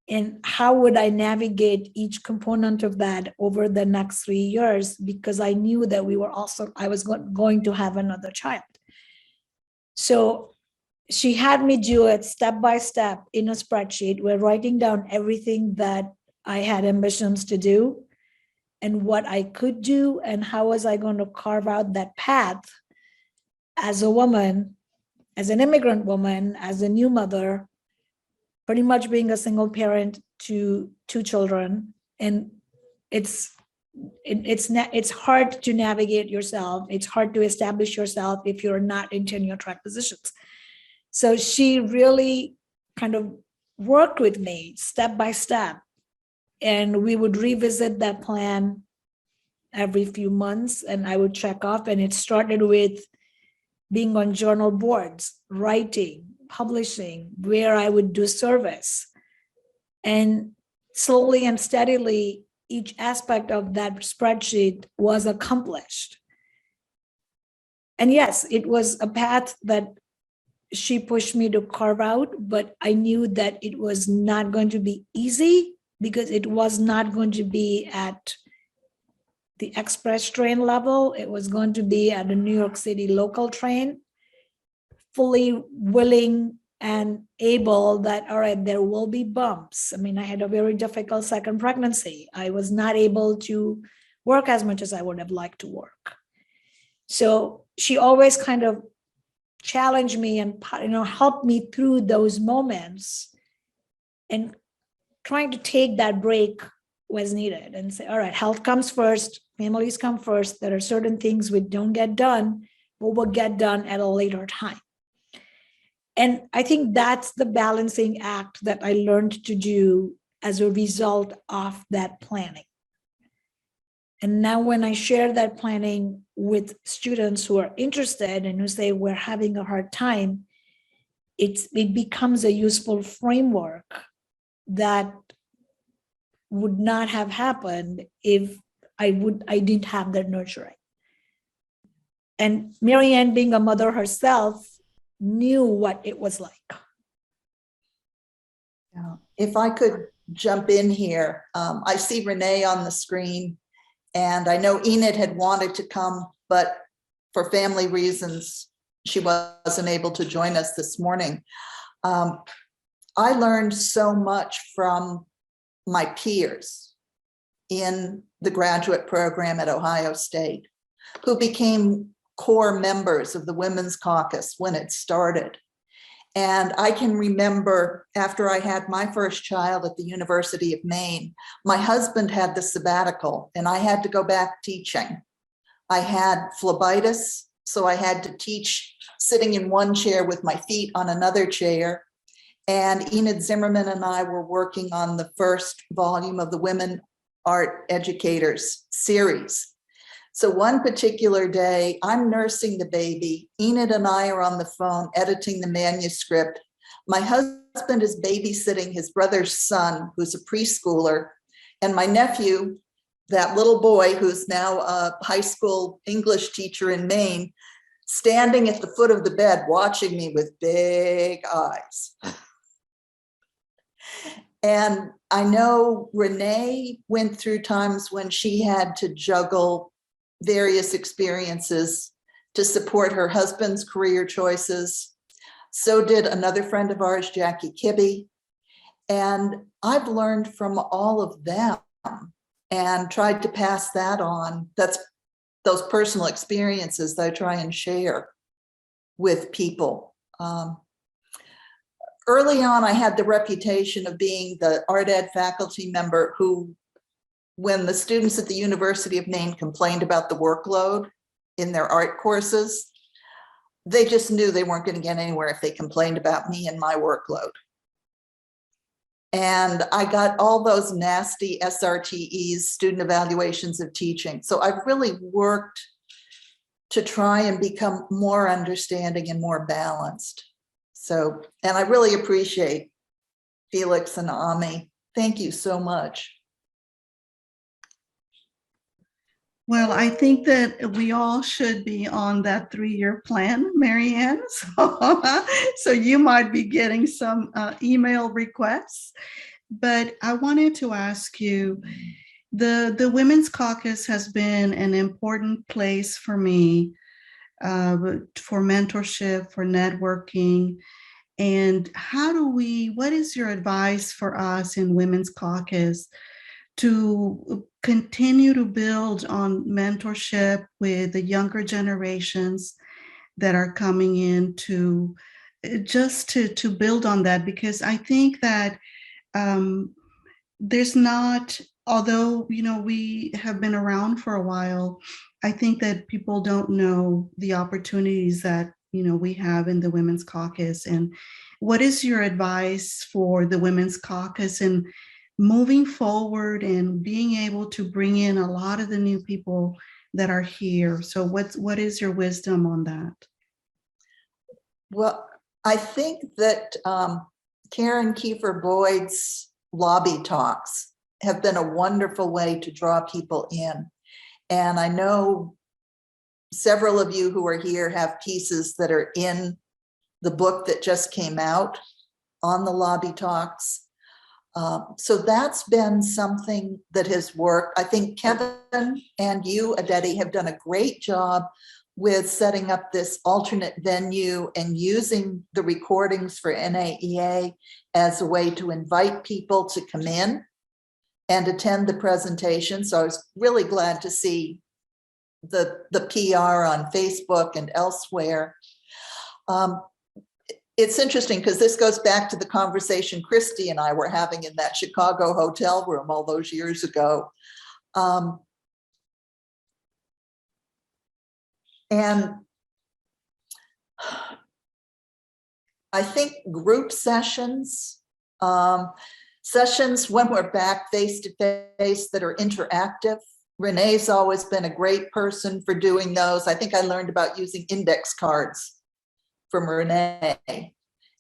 And how would I navigate each component of that over the next 3 years? Because I knew that I was going to have another child. So she had me do it step by step in a spreadsheet. We're writing down everything that I had ambitions to do and what I could do, and how was I going to carve out that path as a woman, as an immigrant woman, as a new mother, pretty much being a single parent to 2 children. And it's hard to navigate yourself. It's hard to establish yourself if you're not in tenure track positions. So she really kind of worked with me step by step, and we would revisit that plan every few months, and I would check off. And it started with being on journal boards, writing, publishing, where I would do service. And slowly and steadily, each aspect of that spreadsheet was accomplished. And yes, it was a path that she pushed me to carve out, but I knew that it was not going to be easy, because it was not going to be at the express train level. It was going to be at a New York City local train, fully willing and able that, all right, there will be bumps. I mean, I had a very difficult second pregnancy. I was not able to work as much as I would have liked to work. So she always kind of challenged me and, helped me through those moments, and trying to take that break was needed and say, all right, health comes first, families come first. There are certain things we don't get done, but will get done at a later time. And I think that's the balancing act that I learned to do as a result of that planning. And now when I share that planning with students who are interested and who say we're having a hard time, it becomes a useful framework that would not have happened if I didn't have that nurturing. And Marianne, being a mother herself, knew what it was like. If I could jump in here, I see Renee on the screen, and I know Enid had wanted to come, but for family reasons, she wasn't able to join us this morning. I learned so much from my peers in the graduate program at Ohio State, who became core members of the Women's Caucus when it started. And I can remember after I had my first child at the University of Maine, my husband had the sabbatical and I had to go back teaching. I had phlebitis, so I had to teach sitting in one chair with my feet on another chair. And Enid Zimmerman and I were working on the first volume of the Women Art Educators series. So one particular day, I'm nursing the baby. Enid and I are on the phone editing the manuscript. My husband is babysitting his brother's son, who's a preschooler, and my nephew, that little boy who's now a high school English teacher in Maine, standing at the foot of the bed, watching me with big eyes. And I know Renee went through times when she had to juggle various experiences to support her husband's career choices. So did another friend of ours, Jackie Kibbe. And I've learned from all of them and tried to pass that on. That's those personal experiences that I try and share with people. Early on, I had the reputation of being the art ed faculty member who, when the students at the University of Maine complained about the workload in their art courses, they just knew they weren't going to get anywhere if they complained about me and my workload. And I got all those nasty SRTEs, student evaluations of teaching. So I've really worked to try and become more understanding and more balanced. So, and I really appreciate Felix and Ami. Thank you so much. Well, I think that we all should be on that 3-year plan, Marianne. So you might be getting some email requests. But I wanted to ask you, the Women's Caucus has been an important place for me for mentorship, for networking. And what is your advice for us in Women's Caucus to continue to build on mentorship with the younger generations that are coming in, to build on that? Because I think that there's not, although, we have been around for a while, I think that people don't know the opportunities that, we have in the Women's Caucus. And what is your advice for the Women's Caucus and moving forward and being able to bring in a lot of the new people that are here? So what is your wisdom on that? Well, I think that Karen Kiefer Boyd's lobby talks have been a wonderful way to draw people in. And I know several of you who are here have pieces that are in the book that just came out on the lobby talks. So that's been something that has worked. I think Kevin and you, Adetty, have done a great job with setting up this alternate venue and using the recordings for NAEA as a way to invite people to come in and attend the presentation. So I was really glad to see the PR on Facebook and elsewhere. It's interesting because this goes back to the conversation Christy and I were having in that Chicago hotel room all those years ago. And I think group sessions, sessions when we're back face-to-face that are interactive. Renee's always been a great person for doing those. I think I learned about using index cards from Renee.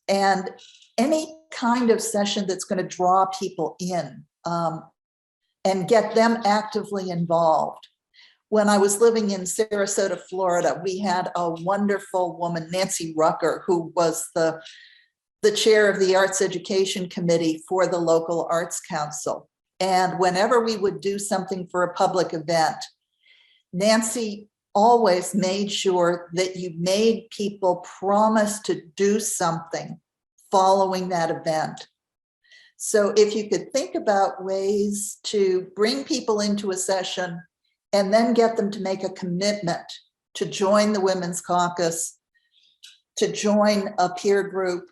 And any kind of session that's going to draw people in and get them actively involved. When I was living in Sarasota, Florida, we had a wonderful woman, Nancy Rucker, who was the chair of the Arts Education Committee for the local Arts Council. And whenever we would do something for a public event, Nancy always made sure that you made people promise to do something following that event. So if you could think about ways to bring people into a session and then get them to make a commitment to join the Women's Caucus, to join a peer group,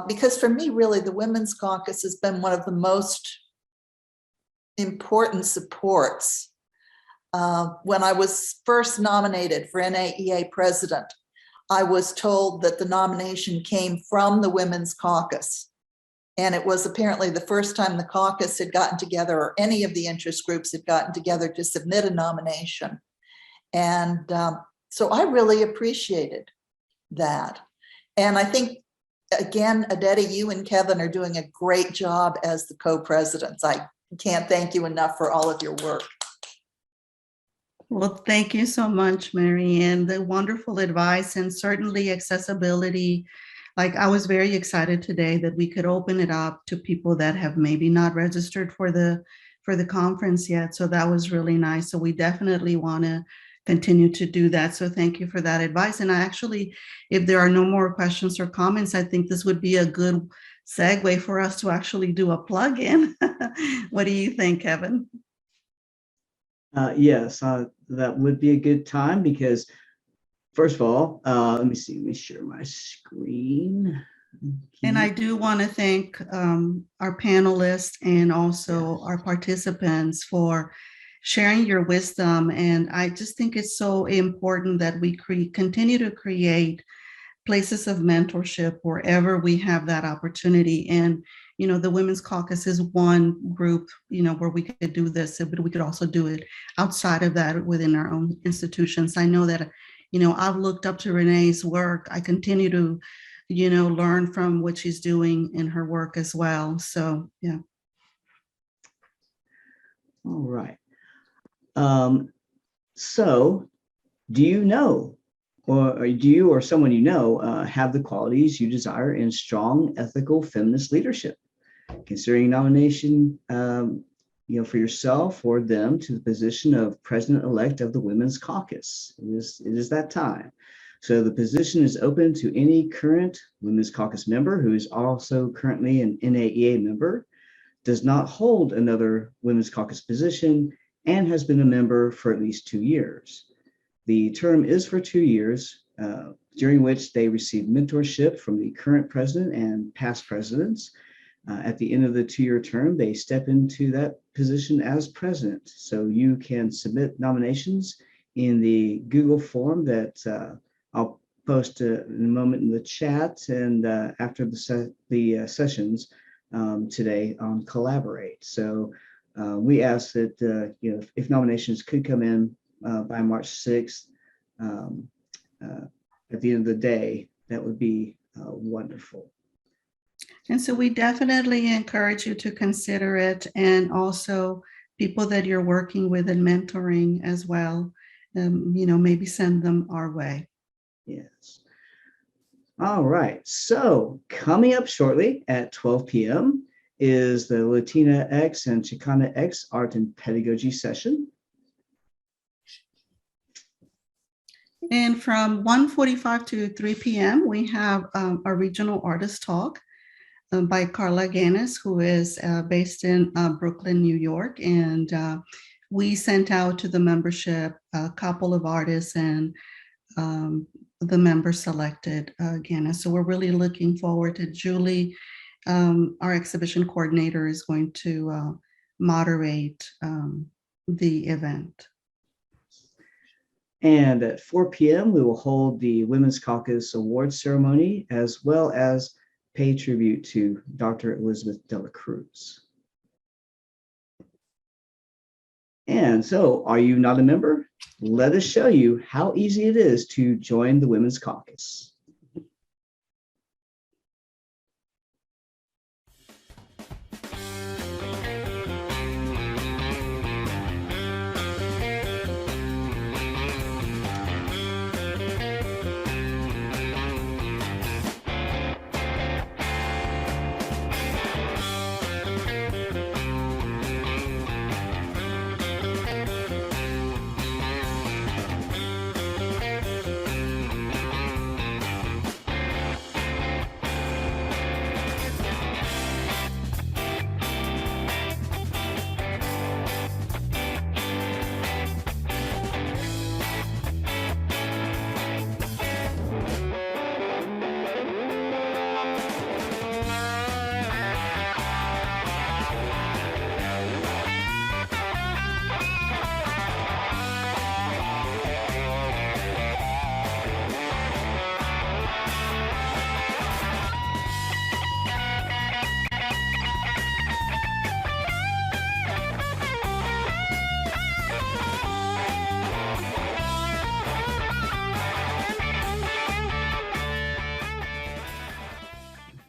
because for me, really, the Women's Caucus has been one of the most important supports. When I was first nominated for NAEA president, I was told that the nomination came from the Women's Caucus. And it was apparently the first time the caucus had gotten together, or any of the interest groups had gotten together to submit a nomination. And so I really appreciated that. And I think, again, Adetty, you and Kevin are doing a great job as the co-presidents. I can't thank you enough for all of your work. Well, thank you so much, Mary Ann. The wonderful advice and certainly accessibility. Like I was very excited today that we could open it up to people that have maybe not registered for the conference yet. So that was really nice. So we definitely want to continue to do that. So thank you for that advice. And I actually, if there are no more questions or comments, I think this would be a good segue for us to actually do a plug-in. What do you think, Kevin? Yes, that would be a good time because, first of all, let me share my screen. And I do want to thank our panelists and also Yes. our participants for sharing your wisdom. And I just think it's so important that we continue to create places of mentorship wherever we have that opportunity. And, you know, the Women's Caucus is one group, you know, where we could do this, but we could also do it outside of that within our own institutions. I know that, you know, I've looked up to Renee's work. I continue to, you know, learn from what she's doing in her work as well. So, yeah. All right. So do you know, or do you or someone you know have the qualities you desire in strong, ethical, feminist leadership? Considering nomination, for yourself or them to the position of president-elect of the Women's Caucus. It is that time. So the position is open to any current Women's Caucus member who is also currently an NAEA member, does not hold another Women's Caucus position, and has been a member for at least 2 years. The term is for 2 years, during which they receive mentorship from the current president and past presidents. At the end of the 2-year term, they step into that position as president. So you can submit nominations in the Google form that I'll post in a moment in the chat and after the sessions today on Collaborate. So we ask that if nominations could come in by March 6th at the end of the day, that would be wonderful. And so we definitely encourage you to consider it, and also people that you're working with and mentoring as well, maybe send them our way. Yes. All right. So coming up shortly at 12 p.m. is the Latina X and Chicana X Art and Pedagogy session. And from 1:45 to 3 p.m., we have a regional artist talk by Carla Ganis, who is based in Brooklyn, New York. And we sent out to the membership a couple of artists, and the members selected Ganis. So we're really looking forward to Julie. Our exhibition coordinator is going to moderate the event. And at 4 p.m., we will hold the Women's Caucus Awards ceremony, as well as pay tribute to Dr. Elizabeth Dela Cruz. And so, are you not a member? Let us show you how easy it is to join the Women's Caucus.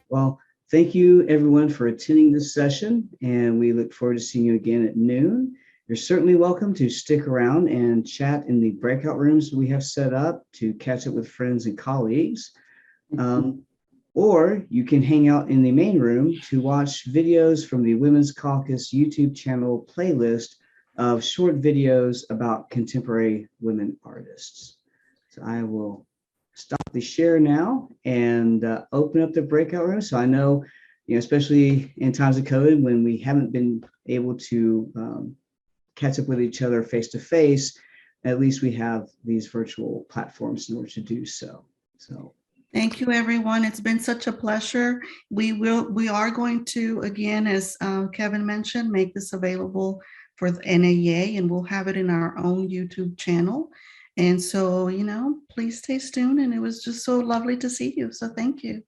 Well, thank you everyone for attending this session, and we look forward to seeing you again at noon. You're certainly welcome to stick around and chat in the breakout rooms we have set up to catch up with friends and colleagues. Or you can hang out in the main room to watch videos from the Women's Caucus YouTube channel playlist of short videos about contemporary women artists. So I will stop the share now and open up the breakout room. So I know, especially in times of COVID when we haven't been able to catch up with each other face to face, at least we have these virtual platforms in order to do so. Thank you, everyone. It's been such a pleasure. We are going to, again, as Kevin mentioned, make this available for the NAEA, and we'll have it in our own YouTube channel. And so, please stay tuned. And it was just so lovely to see you. So thank you.